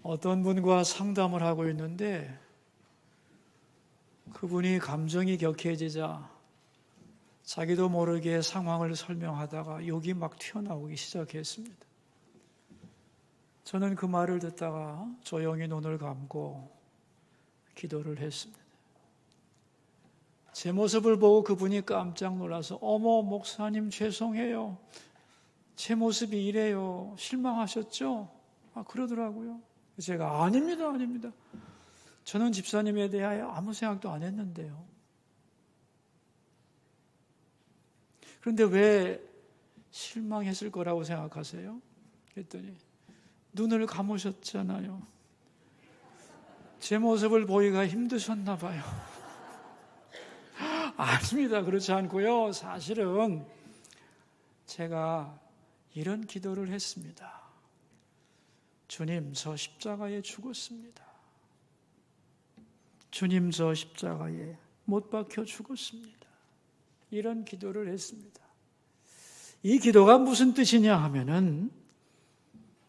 어떤 분과 상담을 하고 있는데 그분이 감정이 격해지자 자기도 모르게 상황을 설명하다가 욕이 막 튀어나오기 시작했습니다. 저는 그 말을 듣다가 조용히 눈을 감고 기도를 했습니다. 제 모습을 보고 그분이 깜짝 놀라서 어머 목사님 죄송해요. 제 모습이 이래요. 실망하셨죠? 그러더라고요. 제가 아닙니다. 저는 집사님에 대하여 아무 생각도 안 했는데요. 그런데 왜 실망했을 거라고 생각하세요? 그랬더니 눈을 감으셨잖아요. 제 모습을 보기가 힘드셨나 봐요. 아닙니다. 그렇지 않고요. 사실은 제가 이런 기도를 했습니다. 주님, 저 십자가에 죽었습니다. 주님, 저 십자가에 못 박혀 죽었습니다. 이런 기도를 했습니다. 이 기도가 무슨 뜻이냐 하면은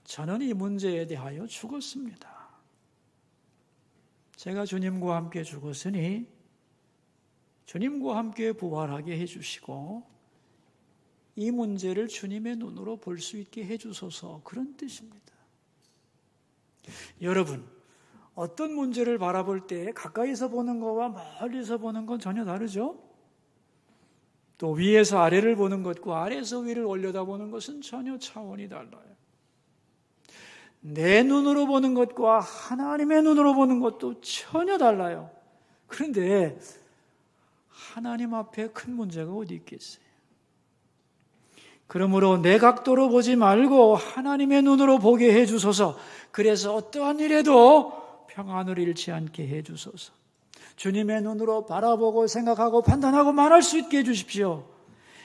저는 이 문제에 대하여 죽었습니다. 제가 주님과 함께 죽었으니 주님과 함께 부활하게 해주시고 이 문제를 주님의 눈으로 볼 수 있게 해주소서, 그런 뜻입니다. 여러분, 어떤 문제를 바라볼 때 가까이서 보는 것과 멀리서 보는 건 전혀 다르죠? 또 위에서 아래를 보는 것과 아래에서 위를 올려다보는 것은 전혀 차원이 달라요. 내 눈으로 보는 것과 하나님의 눈으로 보는 것도 전혀 달라요. 그런데 하나님 앞에 큰 문제가 어디 있겠어요? 그러므로 내 각도로 보지 말고 하나님의 눈으로 보게 해주소서. 그래서 어떠한 일에도 평안을 잃지 않게 해주소서. 주님의 눈으로 바라보고 생각하고 판단하고 말할 수 있게 해주십시오.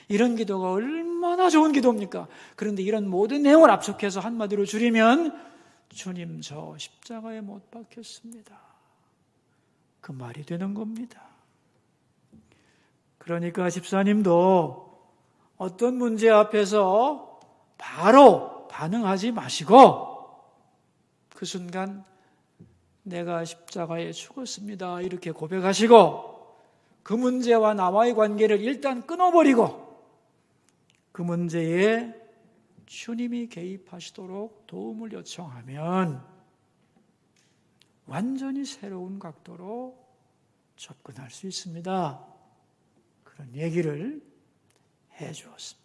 이런 기도가 얼마나 좋은 기도입니까? 그런데 이런 모든 내용을 압축해서 한마디로 줄이면 주님, 저 십자가에 못 박혔습니다. 그 말이 되는 겁니다. 그러니까 집사님도 어떤 문제 앞에서 바로 반응하지 마시고 그 순간 내가 십자가에 죽었습니다 이렇게 고백하시고 그 문제와 나와의 관계를 일단 끊어버리고 그 문제에 주님이 개입하시도록 도움을 요청하면 완전히 새로운 각도로 접근할 수 있습니다. 그런 얘기를 해주었습니다.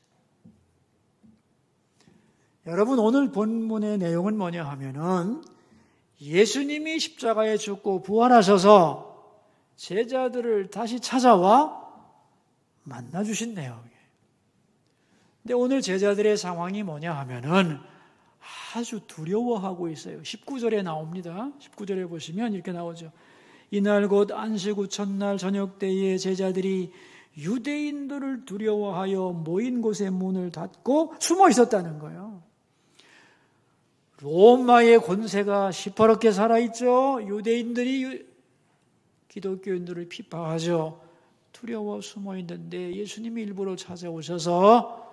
여러분, 오늘 본문의 내용은 뭐냐 하면은 예수님이 십자가에 죽고 부활하셔서 제자들을 다시 찾아와 만나주신 내용이에요. 근데 오늘 제자들의 상황이 뭐냐 하면은 아주 두려워하고 있어요. 19절에 나옵니다. 19절에 보시면 이렇게 나오죠. 이날 곧 안식 후 첫날 저녁 때에 제자들이 유대인들을 두려워하여 모인 곳의 문을 닫고 숨어 있었다는 거예요. 로마의 권세가 시퍼렇게 살아있죠. 유대인들이 기독교인들을 핍박하죠. 두려워 숨어 있는데 예수님이 일부러 찾아오셔서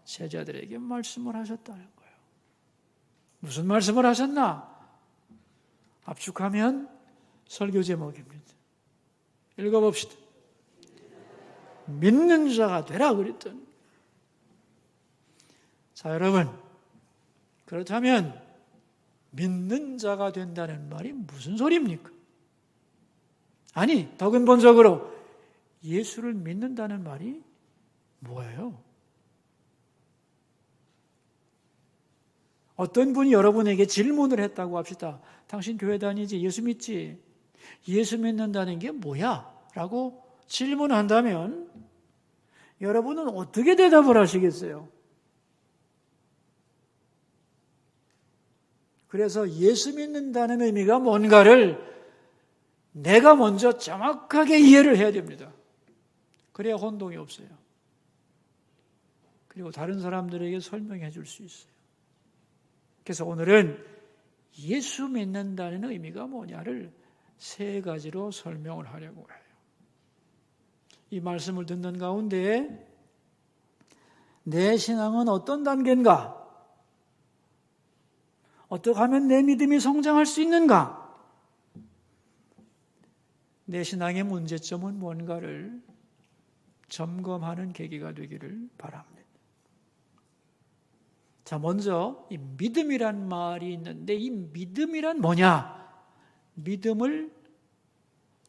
제자들에게 말씀을 하셨다는 거예요. 무슨 말씀을 하셨나? 압축하면 설교 제목입니다. 읽어봅시다. 믿는 자가 되라 그랬더니. 자, 여러분, 그렇다면 믿는 자가 된다는 말이 무슨 소리입니까? 아니, 더 근본적으로 예수를 믿는다는 말이 뭐예요? 어떤 분이 여러분에게 질문을 했다고 합시다. 당신 교회 다니지? 예수 믿지? 예수 믿는다는 게 뭐야? 라고 질문한다면 여러분은 어떻게 대답을 하시겠어요? 그래서 예수 믿는다는 의미가 뭔가를 내가 먼저 정확하게 이해를 해야 됩니다. 그래야 혼동이 없어요. 그리고 다른 사람들에게 설명해 줄 수 있어요. 그래서 오늘은 예수 믿는다는 의미가 뭐냐를 세 가지로 설명을 하려고 해요. 이 말씀을 듣는 가운데 내 신앙은 어떤 단계인가? 어떻게 하면 내 믿음이 성장할 수 있는가? 내 신앙의 문제점은 뭔가를 점검하는 계기가 되기를 바랍니다. 자, 먼저 이 믿음이란 말이 있는데 이 믿음이란 뭐냐? 믿음을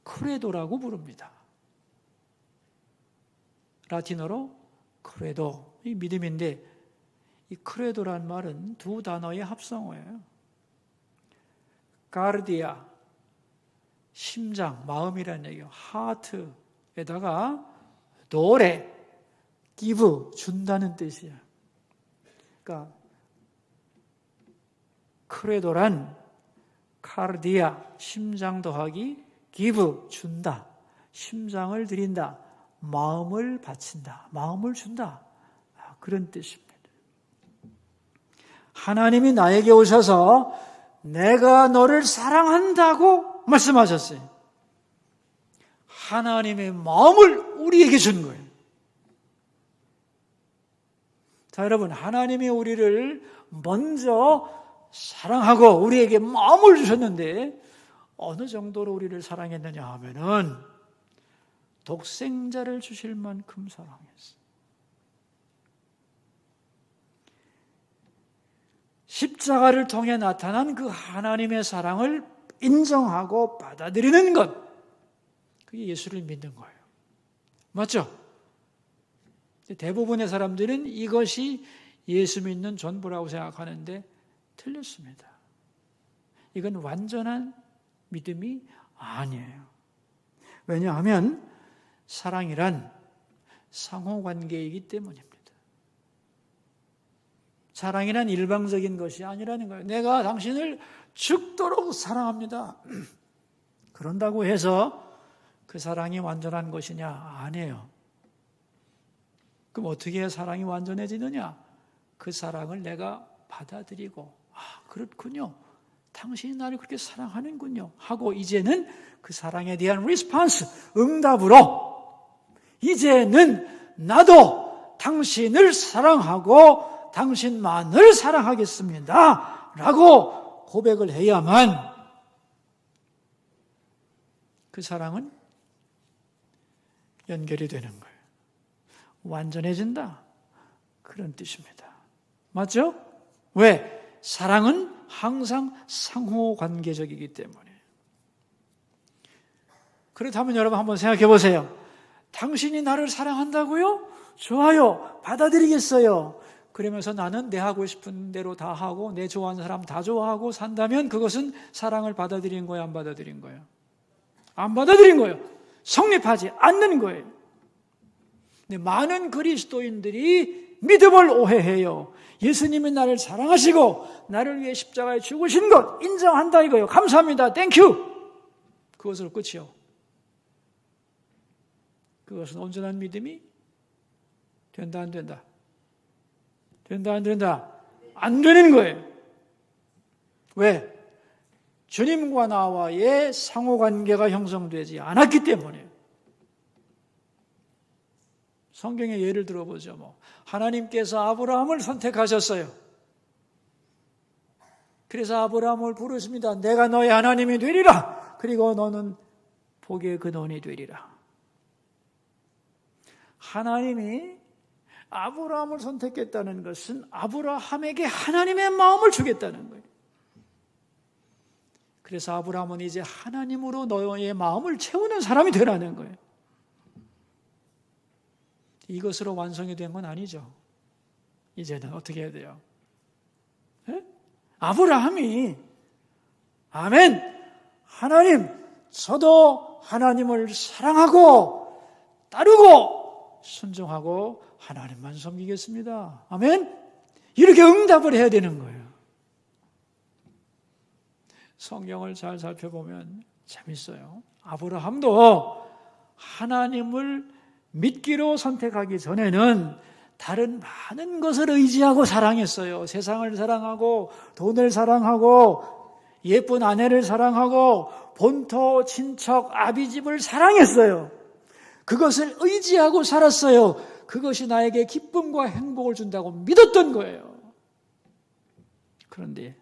크레도라고 부릅니다. 라틴어로 크레도, 이 믿음인데 이 크레도란 말은 두 단어의 합성어예요. 가르디아, 심장, 마음이라는 얘기예요. 하트에다가 노래, give, 준다는 뜻이야. 그러니까 크레도란 카르디아, 심장 더하기 give, 준다. 심장을 드린다. 마음을 바친다. 마음을 준다. 그런 뜻입니다. 하나님이 나에게 오셔서 내가 너를 사랑한다고 말씀하셨어요. 하나님의 마음을 우리에게 준 거예요. 자, 여러분, 하나님이 우리를 먼저 사랑하고 우리에게 마음을 주셨는데 어느 정도로 우리를 사랑했느냐 하면은 독생자를 주실 만큼 사랑했어요. 십자가를 통해 나타난 그 하나님의 사랑을 인정하고 받아들이는 것, 그게 예수를 믿는 거예요. 맞죠? 대부분의 사람들은 이것이 예수 믿는 전부라고 생각하는데 틀렸습니다. 이건 완전한 믿음이 아니에요. 왜냐하면 사랑이란 상호관계이기 때문입니다. 사랑이란 일방적인 것이 아니라는 거예요. 내가 당신을 죽도록 사랑합니다. 그런다고 해서 그 사랑이 완전한 것이냐? 아니에요. 그럼 어떻게 해야 사랑이 완전해지느냐? 그 사랑을 내가 받아들이고, 그렇군요. 당신이 나를 그렇게 사랑하는군요. 하고 이제는 그 사랑에 대한 리스폰스, 응답으로 이제는 나도 당신을 사랑하고 당신만을 사랑하겠습니다. 라고 고백을 해야만 그 사랑은 연결이 되는 거예요. 완전해진다. 그런 뜻입니다. 맞죠? 왜? 사랑은 항상 상호관계적이기 때문에. 그렇다면 여러분 한번 생각해 보세요. 당신이 나를 사랑한다고요? 좋아요. 받아들이겠어요. 그러면서 나는 내 하고 싶은 대로 다 하고 내 좋아하는 사람 다 좋아하고 산다면 그것은 사랑을 받아들인 거예요? 안 받아들인 거예요? 안 받아들인 거예요. 성립하지 않는 거예요. 근데 많은 그리스도인들이 믿음을 오해해요. 예수님이 나를 사랑하시고 나를 위해 십자가에 죽으신 것 인정한다 이거예요. 감사합니다. 땡큐. 그것으로 끝이요. 그것은 온전한 믿음이 된다 안 된다? 된다 안 된다? 안 되는 거예요. 왜? 주님과 나와의 상호관계가 형성되지 않았기 때문에. 성경의 예를 들어보죠. 하나님께서 아브라함을 선택하셨어요. 그래서 아브라함을 부르십니다. 내가 너의 하나님이 되리라. 그리고 너는 복의 근원이 되리라. 하나님이 아브라함을 선택했다는 것은 아브라함에게 하나님의 마음을 주겠다는 거예요. 그래서 아브라함은 이제 하나님으로 너의 마음을 채우는 사람이 되라는 거예요. 이것으로 완성이 된 건 아니죠. 이제는 어떻게 해야 돼요? 에? 아브라함이 아멘, 하나님, 저도 하나님을 사랑하고 따르고 순종하고 하나님만 섬기겠습니다. 아멘. 이렇게 응답을 해야 되는 거예요. 성경을 잘 살펴보면 재밌어요. 아브라함도 하나님을 믿기로 선택하기 전에는 다른 많은 것을 의지하고 사랑했어요. 세상을 사랑하고 돈을 사랑하고 예쁜 아내를 사랑하고 본토, 친척, 아비집을 사랑했어요. 그것을 의지하고 살았어요. 그것이 나에게 기쁨과 행복을 준다고 믿었던 거예요. 그런데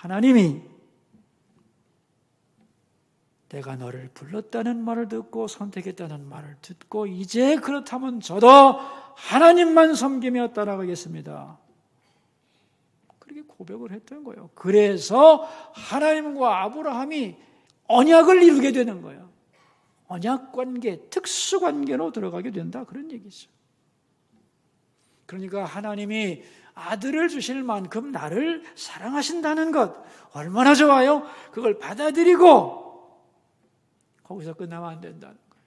하나님이 내가 너를 불렀다는 말을 듣고 선택했다는 말을 듣고 이제 그렇다면 저도 하나님만 섬기며 따라가겠습니다. 그렇게 고백을 했던 거예요. 그래서 하나님과 아브라함이 언약을 이루게 되는 거예요. 언약 관계, 특수 관계로 들어가게 된다. 그런 얘기죠. 그러니까 하나님이 아들을 주실 만큼 나를 사랑하신다는 것 얼마나 좋아요. 그걸 받아들이고 거기서 끝나면 안 된다는 거예요.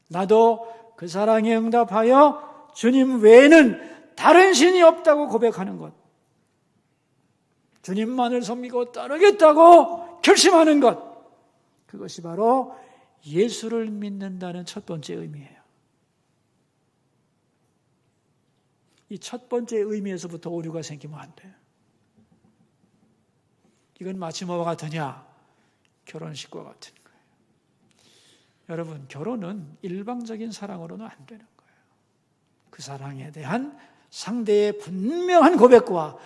나도 그 사랑에 응답하여 주님 외에는 다른 신이 없다고 고백하는 것, 주님만을 섬기고 따르겠다고 결심하는 것, 그것이 바로 예수를 믿는다는 첫 번째 의미예요. 이 첫 번째 의미에서부터 오류가 생기면 안 돼요. 이건 마치 뭐와 같으냐? 결혼식과 같은 거예요. 여러분, 결혼은 일방적인 사랑으로는 안 되는 거예요. 그 사랑에 대한 상대의 분명한 고백과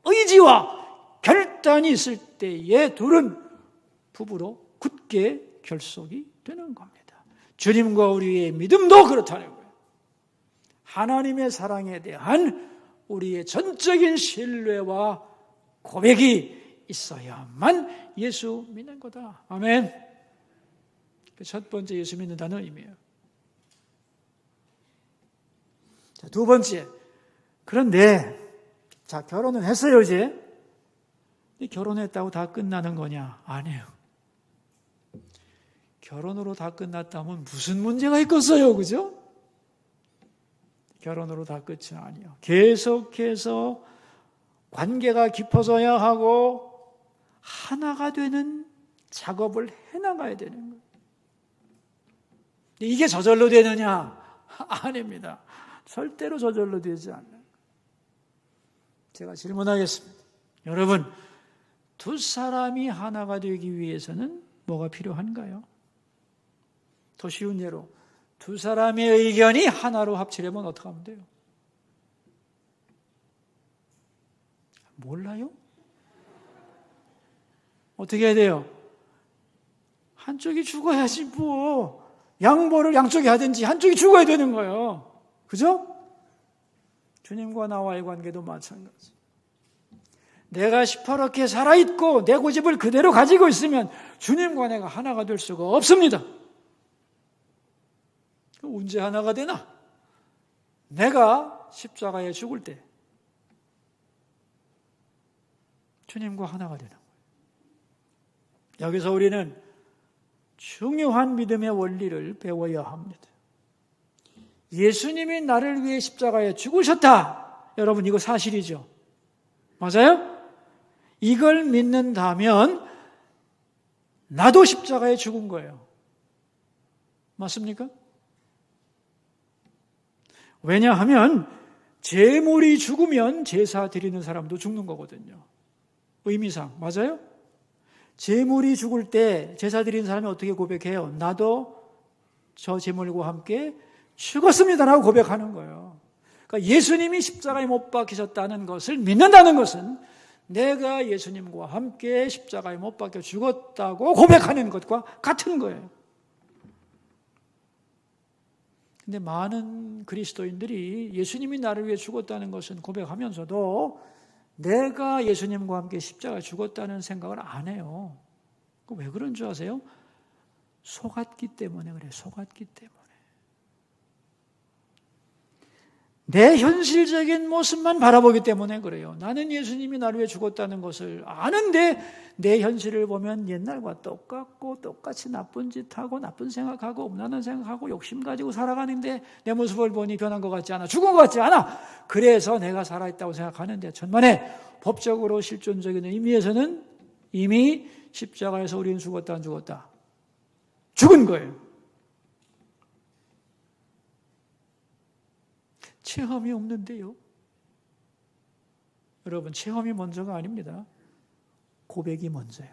의지와 결단이 있을 때에 둘은 부부로 굳게 결속이 되는 겁니다. 주님과 우리의 믿음도 그렇다는 거예요. 하나님의 사랑에 대한 우리의 전적인 신뢰와 고백이 있어야만 예수 믿는 거다. 아멘. 첫 번째 예수 믿는다는 의미예요. 자, 두 번째. 그런데 자, 결혼은 했어요, 이제. 결혼했다고 다 끝나는 거냐? 아니에요. 결혼으로 다 끝났다면 무슨 문제가 있겠어요, 그죠? 결혼으로 다 끝이 아니에요. 계속해서 관계가 깊어져야 하고 하나가 되는 작업을 해나가야 되는 거예요. 이게 저절로 되느냐? 아닙니다. 절대로 저절로 되지 않아요. 제가 질문하겠습니다. 여러분, 두 사람이 하나가 되기 위해서는 뭐가 필요한가요? 더 쉬운 예로 두 사람의 의견이 하나로 합치려면 어떻게 하면 돼요? 몰라요? 어떻게 해야 돼요? 한쪽이 죽어야지 뭐. 양보를 양쪽이 하든지 한쪽이 죽어야 되는 거예요. 그죠? 주님과 나와의 관계도 마찬가지. 내가 시퍼렇게 살아있고 내 고집을 그대로 가지고 있으면 주님과 내가 하나가 될 수가 없습니다. 언제 하나가 되나? 내가 십자가에 죽을 때 주님과 하나가 되는 거예요. 여기서 우리는 중요한 믿음의 원리를 배워야 합니다. 예수님이 나를 위해 십자가에 죽으셨다. 여러분, 이거 사실이죠? 맞아요? 이걸 믿는다면 나도 십자가에 죽은 거예요. 맞습니까? 왜냐하면 제물이 죽으면 제사 드리는 사람도 죽는 거거든요. 의미상. 맞아요? 제물이 죽을 때 제사 드리는 사람이 어떻게 고백해요? 나도 저 제물과 함께 죽었습니다라고 고백하는 거예요. 그러니까 예수님이 십자가에 못 박히셨다는 것을 믿는다는 것은 내가 예수님과 함께 십자가에 못 박혀 죽었다고 고백하는 것과 같은 거예요. 근데 많은 그리스도인들이 예수님이 나를 위해 죽었다는 것은 고백하면서도 내가 예수님과 함께 십자가에 죽었다는 생각을 안 해요. 왜 그런 줄 아세요? 속았기 때문에 그래요. 속았기 때문에. 내 현실적인 모습만 바라보기 때문에 그래요. 나는 예수님이 나를 위해 죽었다는 것을 아는데 내 현실을 보면 옛날과 똑같고 똑같이 나쁜 짓하고 나쁜 생각하고 음란한 생각하고 욕심 가지고 살아가는데 내 모습을 보니 변한 것 같지 않아. 죽은 것 같지 않아. 그래서 내가 살아있다고 생각하는데 천만에 법적으로 실존적인 의미에서는 이미 십자가에서 우리는 죽었다 안 죽었다? 죽은 거예요. 체험이 없는데요. 여러분, 체험이 먼저가 아닙니다. 고백이 먼저예요.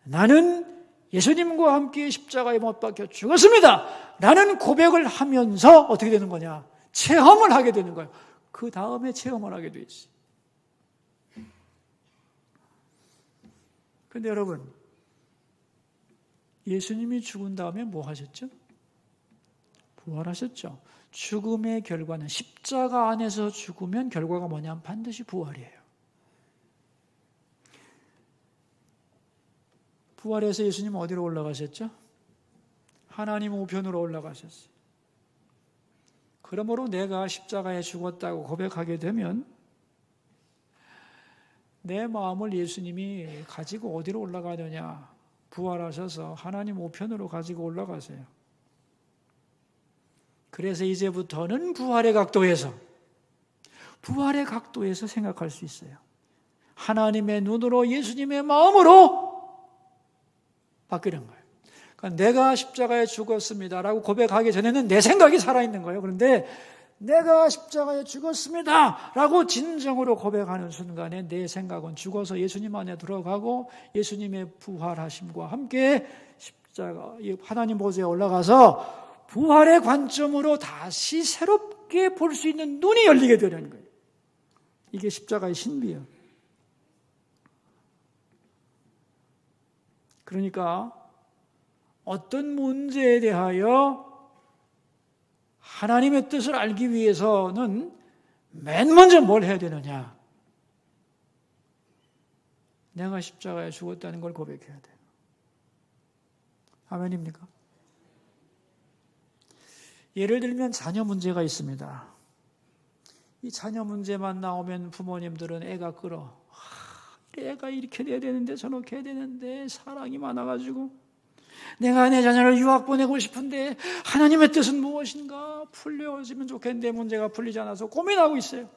나는 예수님과 함께 십자가에 못 박혀 죽었습니다. 라는 고백을 하면서 어떻게 되는 거냐? 체험을 하게 되는 거예요. 그 다음에 체험을 하게 되지. 그런데 여러분, 예수님이 죽은 다음에 뭐 하셨죠? 부활하셨죠. 죽음의 결과는 십자가 안에서 죽으면 결과가 뭐냐면 반드시 부활이에요. 부활해서 예수님은 어디로 올라가셨죠? 하나님 우편으로 올라가셨어요. 그러므로 내가 십자가에 죽었다고 고백하게 되면 내 마음을 예수님이 가지고 어디로 올라가느냐? 부활하셔서 하나님 우편으로 가지고 올라가세요. 그래서 이제부터는 부활의 각도에서 생각할 수 있어요. 하나님의 눈으로 예수님의 마음으로 바뀌는 거예요. 그러니까 내가 십자가에 죽었습니다라고 고백하기 전에는 내 생각이 살아있는 거예요. 그런데 내가 십자가에 죽었습니다라고 진정으로 고백하는 순간에 내 생각은 죽어서 예수님 안에 들어가고 예수님의 부활하심과 함께 십자가 하나님 보좌에 올라가서 부활의 관점으로 다시 새롭게 볼 수 있는 눈이 열리게 되는 거예요. 이게 십자가의 신비예요. 그러니까 어떤 문제에 대하여 하나님의 뜻을 알기 위해서는 맨 먼저 뭘 해야 되느냐? 내가 십자가에 죽었다는 걸 고백해야 돼요. 아멘입니까? 예를 들면 자녀 문제가 있습니다. 이 자녀 문제만 나오면 부모님들은 애가 끌어. 애가 이렇게 돼야 되는데 저렇게 해야 되는데 사랑이 많아가지고 내가 내 자녀를 유학 보내고 싶은데 하나님의 뜻은 무엇인가 풀려지면 좋겠는데 문제가 풀리지 않아서 고민하고 있어요.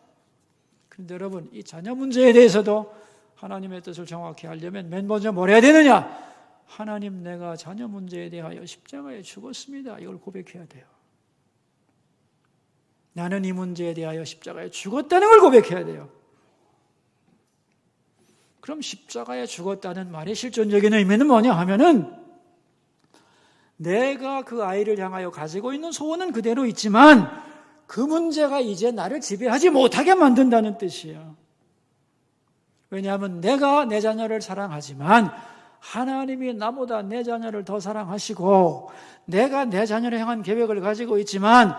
그런데 여러분, 이 자녀 문제에 대해서도 하나님의 뜻을 정확히 알려면 맨 먼저 뭘 해야 되느냐? 하나님, 내가 자녀 문제에 대하여 십자가에 죽었습니다. 이걸 고백해야 돼요. 나는 이 문제에 대하여 십자가에 죽었다는 걸 고백해야 돼요. 그럼 십자가에 죽었다는 말의 실존적인 의미는 뭐냐 하면은 내가 그 아이를 향하여 가지고 있는 소원은 그대로 있지만 그 문제가 이제 나를 지배하지 못하게 만든다는 뜻이에요. 왜냐하면 내가 내 자녀를 사랑하지만 하나님이 나보다 내 자녀를 더 사랑하시고 내가 내 자녀를 향한 계획을 가지고 있지만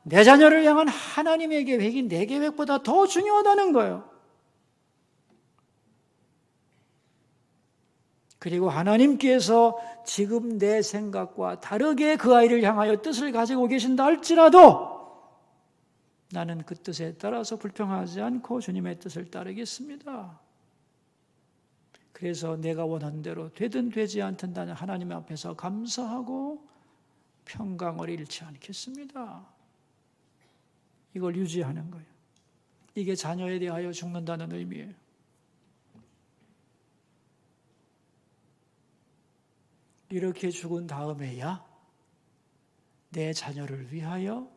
내 자녀를 향한 하나님의 계획이 내 계획보다 더 중요하다는 거예요. 그리고 하나님께서 지금 내 생각과 다르게 그 아이를 향하여 뜻을 가지고 계신다 할지라도 나는 그 뜻에 따라서 불평하지 않고 주님의 뜻을 따르겠습니다. 그래서 내가 원하는 대로 되든 되지 않든다는 하나님 앞에서 감사하고 평강을 잃지 않겠습니다. 이걸 유지하는 거예요. 이게 자녀에 대하여 죽는다는 의미예요. 이렇게 죽은 다음에야 내 자녀를 위하여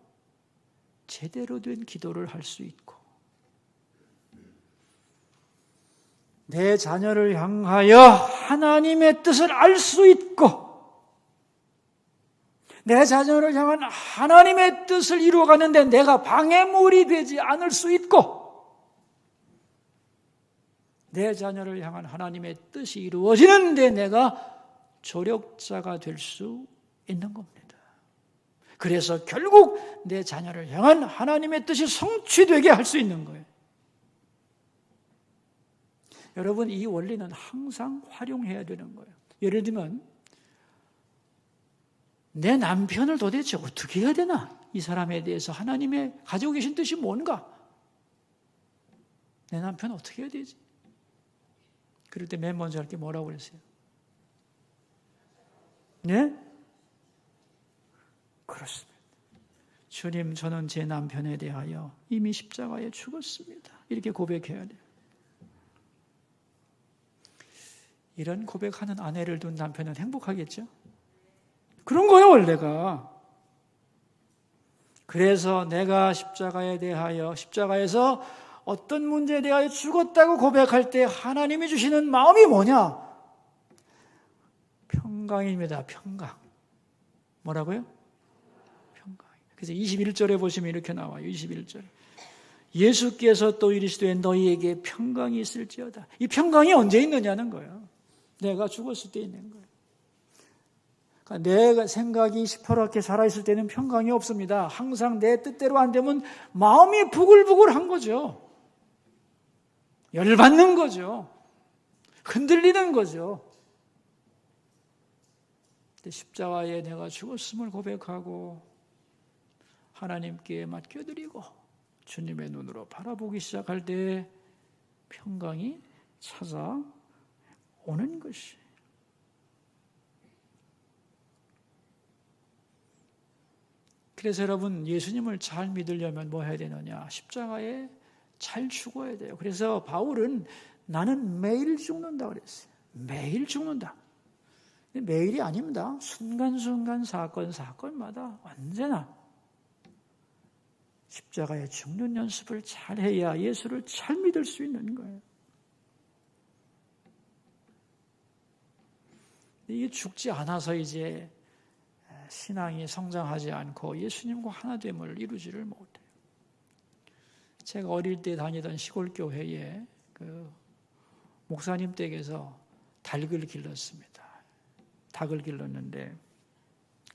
제대로 된 기도를 할 수 있고 내 자녀를 향하여 하나님의 뜻을 알 수 있고 내 자녀를 향한 하나님의 뜻을 이루어가는데 내가 방해물이 되지 않을 수 있고 내 자녀를 향한 하나님의 뜻이 이루어지는데 내가 조력자가 될 수 있는 겁니다. 그래서 결국 내 자녀를 향한 하나님의 뜻이 성취되게 할 수 있는 거예요. 여러분, 이 원리는 항상 활용해야 되는 거예요. 예를 들면 내 남편을 도대체 어떻게 해야 되나? 이 사람에 대해서 하나님의 가지고 계신 뜻이 뭔가? 내 남편 어떻게 해야 되지? 그럴 때 맨 먼저 할 게 뭐라고 그랬어요? 네? 그렇습니다. 주님, 저는 제 남편에 대하여 이미 십자가에 죽었습니다. 이렇게 고백해야 돼요. 이런 고백하는 아내를 둔 남편은 행복하겠죠? 그런 거예요, 원래가. 그래서 내가 십자가에 대하여, 십자가에서 어떤 문제에 대하여 죽었다고 고백할 때 하나님이 주시는 마음이 뭐냐? 평강입니다. 평강. 뭐라고요? 평강. 그래서 21절에 보시면 이렇게 나와요. 21절. 예수께서 또 이르시되 너희에게 평강이 있을지어다. 이 평강이 언제 있느냐는 거예요. 내가 죽었을 때 있는 거예요. 그러니까 내 생각이 시퍼렇게 살아있을 때는 평강이 없습니다. 항상 내 뜻대로 안 되면 마음이 부글부글한 거죠. 열받는 거죠. 흔들리는 거죠. 십자가에 내가 죽었음을 고백하고 하나님께 맡겨드리고 주님의 눈으로 바라보기 시작할 때 평강이 찾아오는 것이. 그래서 여러분, 예수님을 잘 믿으려면 뭐 해야 되느냐? 십자가에 잘 죽어야 돼요. 그래서 바울은 나는 매일 죽는다 그랬어요. 매일 죽는다. 매일이 아닙니다. 순간순간 사건마다 언제나 십자가에 죽는 연습을 잘 해야 예수를 잘 믿을 수 있는 거예요. 이게 죽지 않아서 이제 신앙이 성장하지 않고 예수님과 하나됨을 이루지를 못해요. 제가 어릴 때 다니던 시골 교회에 그 목사님 댁에서 닭을 길렀습니다. 닭을 길렀는데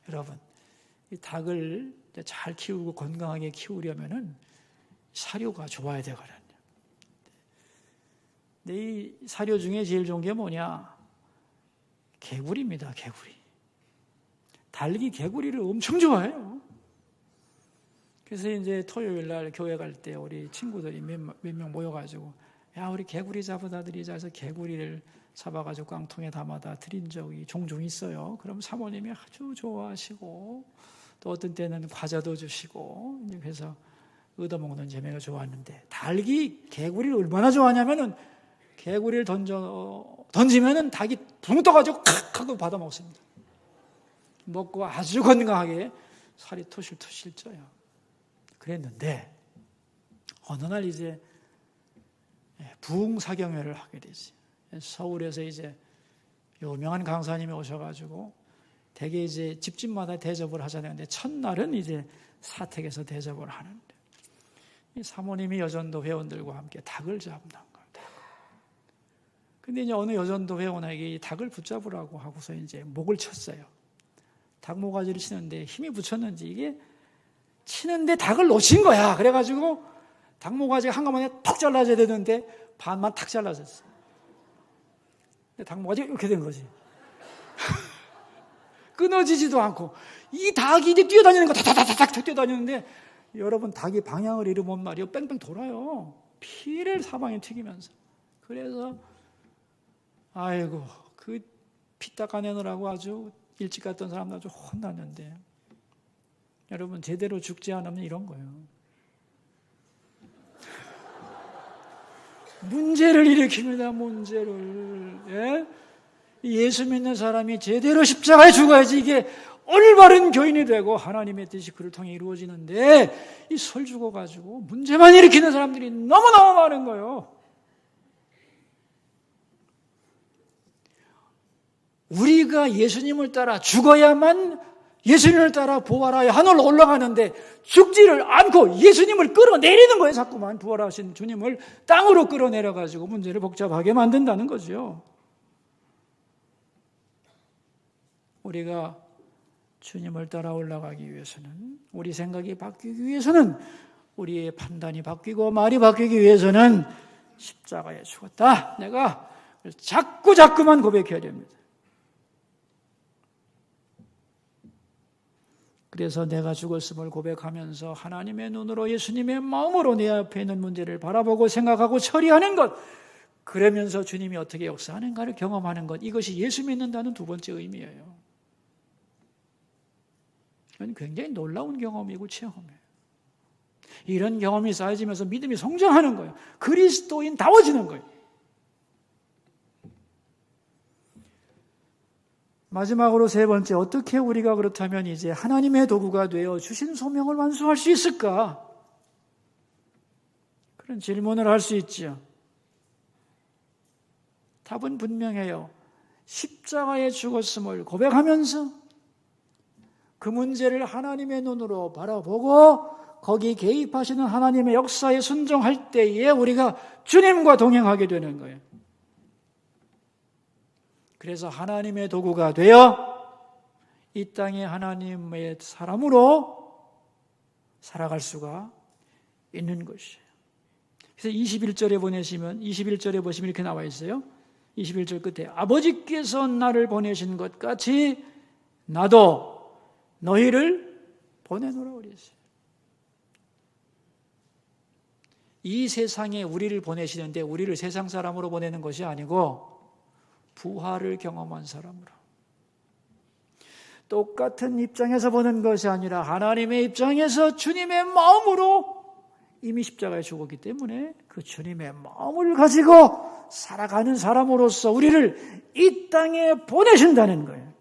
여러분, 이 닭을 잘 키우고 건강하게 키우려면은 사료가 좋아야 되거든요. 근데 이 사료 중에 제일 좋은 게 뭐냐? 개구리입니다. 개구리. 닭이 개구리를 엄청 좋아해요. 그래서 이제 토요일 날 교회 갈 때 우리 친구들이 몇 명 모여가지고 야, 우리 개구리 잡아다 드리자 해서 개구리를 잡아가지고 깡통에 담아다 드린 적이 종종 있어요. 그럼 사모님이 아주 좋아하시고 또 어떤 때는 과자도 주시고 그래서 얻어먹는 재미가 좋았는데 닭이 개구리를 얼마나 좋아하냐면은 개구리를 던지면은 닭이 붕 떠가지고 칵 하고 받아 먹습니다. 먹고 아주 건강하게 살이 토실토실 쪄요. 그랬는데 어느 날 이제 부흥사경회를 하게 되지. 서울에서 이제 유명한 강사님이 오셔가지고 대개 이제 집집마다 대접을 하잖아요. 근데 첫날은 이제 사택에서 대접을 하는데 이 사모님이 여전도 회원들과 함께 닭을 잡는 거예요. 근데 이제 어느 여전도 회원에게 이 닭을 붙잡으라고 하고서 이제 목을 쳤어요. 닭 모가지를 치는데 힘이 붙였는지 이게 치는데 닭을 놓친 거야. 그래가지고 닭 모가지가 한꺼번에 턱 잘라져야 되는데 반만 탁 잘라졌어요. 닭 모가지가 이렇게 된 거지. 끊어지지도 않고 이 닭이 이제 뛰어다니는 거 다다다닥 뛰어다니는데 여러분 닭이 방향을 잃으면 말이요 뺑뺑 돌아요. 피를 사방에 튀기면서. 그래서 아이고 그 피 닦아내느라고 아주 일찍 갔던 사람들 아주 혼났는데 여러분 제대로 죽지 않으면 이런 거예요. 문제를 일으킵니다. 문제를. 예? 예수 믿는 사람이 제대로 십자가에 죽어야지 이게 올바른 교인이 되고 하나님의 뜻이 그를 통해 이루어지는데 이 설 죽어가지고 문제만 일으키는 사람들이 너무너무 많은 거예요. 우리가 예수님을 따라 죽어야만 예수님을 따라 부활하여 하늘로 올라가는데 죽지를 않고 예수님을 끌어내리는 거예요. 자꾸만 부활하신 주님을 땅으로 끌어내려가지고 문제를 복잡하게 만든다는 거죠. 우리가 주님을 따라 올라가기 위해서는 우리 생각이 바뀌기 위해서는 우리의 판단이 바뀌고 말이 바뀌기 위해서는 십자가에 죽었다. 내가 자꾸만 고백해야 됩니다. 그래서 내가 죽었음을 고백하면서 하나님의 눈으로 예수님의 마음으로 내 앞에 있는 문제를 바라보고 생각하고 처리하는 것, 그러면서 주님이 어떻게 역사하는가를 경험하는 것, 이것이 예수 믿는다는 두 번째 의미예요. 이건 굉장히 놀라운 경험이고 체험이에요. 이런 경험이 쌓여지면서 믿음이 성장하는 거예요. 그리스도인다워지는 거예요. 마지막으로 세 번째, 어떻게 우리가 그렇다면 이제 하나님의 도구가 되어 주신 소명을 완수할 수 있을까? 그런 질문을 할 수 있지요. 답은 분명해요. 십자가에 죽었음을 고백하면서 그 문제를 하나님의 눈으로 바라보고 거기 개입하시는 하나님의 역사에 순종할 때에 우리가 주님과 동행하게 되는 거예요. 그래서 하나님의 도구가 되어 이 땅에 하나님의 사람으로 살아갈 수가 있는 것이에요. 그래서 21절에 보내시면 21절에 보시면 이렇게 나와 있어요. 21절 끝에 아버지께서 나를 보내신 것 같이 나도 너희를 보내노라 그랬어요. 이 세상에 우리를 보내시는데 우리를 세상 사람으로 보내는 것이 아니고 부활을 경험한 사람으로, 똑같은 입장에서 보는 것이 아니라 하나님의 입장에서 주님의 마음으로 이미 십자가에 죽었기 때문에 그 주님의 마음을 가지고 살아가는 사람으로서 우리를 이 땅에 보내신다는 거예요.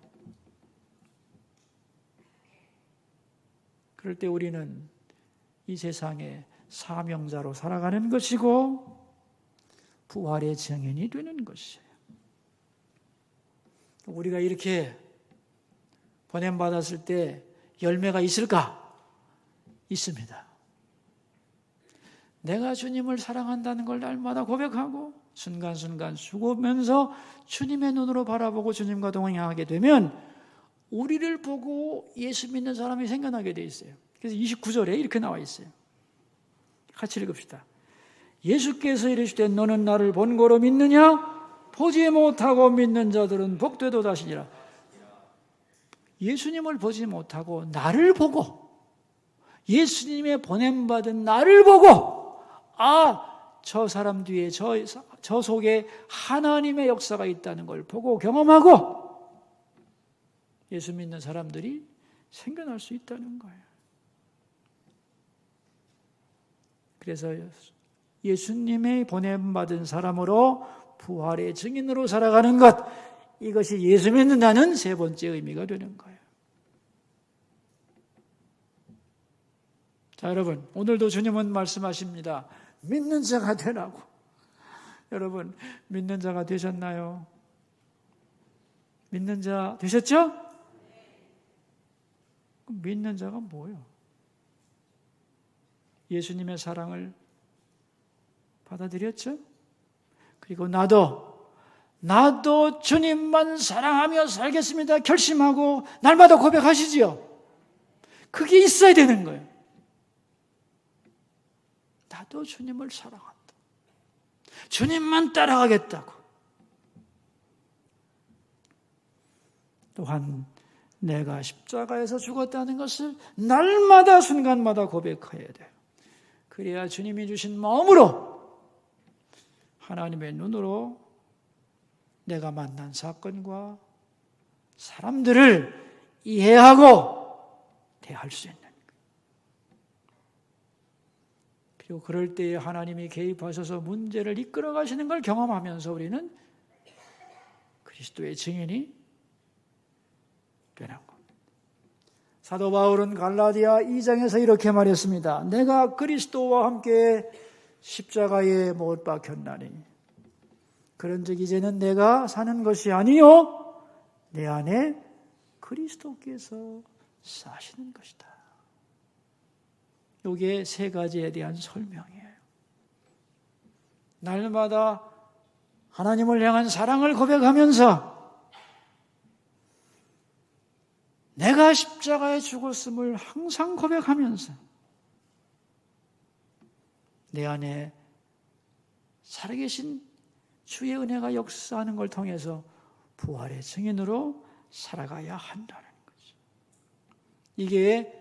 그럴 때 우리는 이 세상에 사명자로 살아가는 것이고 부활의 증인이 되는 것이에요. 우리가 이렇게 보냄받았을 때 열매가 있을까? 있습니다. 내가 주님을 사랑한다는 걸 날마다 고백하고 순간순간 죽으면서 주님의 눈으로 바라보고 주님과 동행하게 되면 우리를 보고 예수 믿는 사람이 생겨나게 돼 있어요. 그래서 29절에 이렇게 나와 있어요. 같이 읽읍시다. 예수께서 이르시되 너는 나를 본고로 믿느냐? 보지 못하고 믿는 자들은 복되도다 하시니라. 예수님을 보지 못하고 나를 보고 예수님의 보냄받은 나를 보고 저 사람 뒤에 저 속에 하나님의 역사가 있다는 걸 보고 경험하고 예수 믿는 사람들이 생겨날 수 있다는 거예요. 그래서 예수님의 보냄받은 사람으로 부활의 증인으로 살아가는 것, 이것이 예수 믿는다는 세 번째 의미가 되는 거예요. 자, 여러분, 오늘도 주님은 말씀하십니다. 믿는 자가 되라고. 여러분, 믿는 자가 되셨나요? 믿는 자 되셨죠? 믿는 자가 뭐예요? 예수님의 사랑을 받아들였죠? 그리고 나도 주님만 사랑하며 살겠습니다. 결심하고 날마다 고백하시지요. 그게 있어야 되는 거예요. 나도 주님을 사랑한다. 주님만 따라가겠다고. 또한 내가 십자가에서 죽었다는 것을 날마다 순간마다 고백해야 돼요. 그래야 주님이 주신 마음으로 하나님의 눈으로 내가 만난 사건과 사람들을 이해하고 대할 수 있는 거예요. 그리고 그럴 때에 하나님이 개입하셔서 문제를 이끌어 가시는 걸 경험하면서 우리는 그리스도의 증인이 되는 겁니다. 사도 바울은 갈라디아 2장에서 이렇게 말했습니다. 내가 그리스도와 함께 십자가에 못 박혔나니 그런즉 이제는 내가 사는 것이 아니요 내 안에 그리스도께서 사시는 것이다. 이게 세 가지에 대한 설명이에요. 날마다 하나님을 향한 사랑을 고백하면서 내가 십자가에 죽었음을 항상 고백하면서 내 안에 살아계신 주의 은혜가 역사하는 걸 통해서 부활의 증인으로 살아가야 한다는 거죠. 이게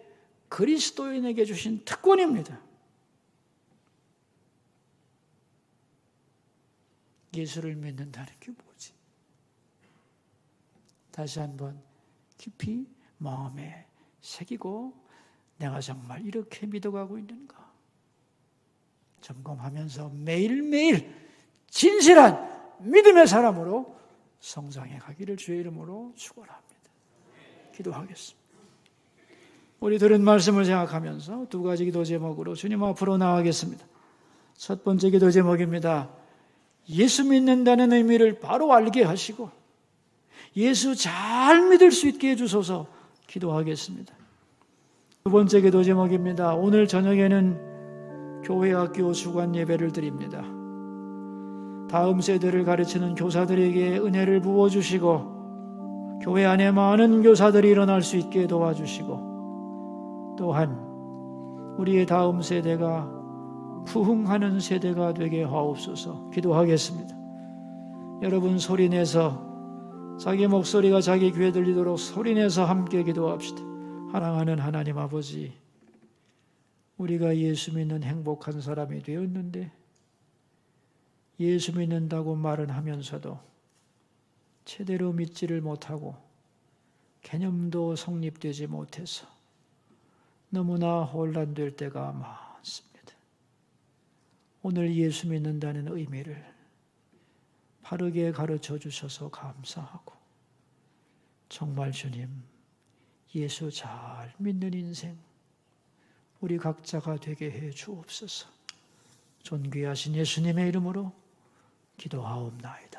그리스도인에게 주신 특권입니다. 예수를 믿는다는 게 뭐지? 다시 한번 깊이 마음에 새기고 내가 정말 이렇게 믿어가고 있는가 점검하면서 매일매일 진실한 믿음의 사람으로 성장해 가기를 주의 이름으로 축원합니다. 기도하겠습니다. 우리 들은 말씀을 생각하면서 두 가지 기도 제목으로 주님 앞으로 나가겠습니다. 첫 번째 기도 제목입니다. 예수 믿는다는 의미를 바로 알게 하시고 예수 잘 믿을 수 있게 해주소서 기도하겠습니다. 두 번째 기도 제목입니다. 오늘 저녁에는 교회 학교 주간 예배를 드립니다. 다음 세대를 가르치는 교사들에게 은혜를 부어주시고 교회 안에 많은 교사들이 일어날 수 있게 도와주시고 또한 우리의 다음 세대가 부흥하는 세대가 되게 하옵소서. 기도하겠습니다. 여러분 소리내서 자기 목소리가 자기 귀에 들리도록 소리내서 함께 기도합시다. 사랑하는 하나님 아버지, 우리가 예수 믿는 행복한 사람이 되었는데 예수 믿는다고 말은 하면서도 제대로 믿지를 못하고 개념도 성립되지 못해서 너무나 혼란될 때가 많습니다. 오늘 예수 믿는다는 의미를 바르게 가르쳐 주셔서 감사하고 정말 주님, 예수 잘 믿는 인생 우리 각자가 되게 해 주옵소서. 존귀하신 예수님의 이름으로 기도하옵나이다.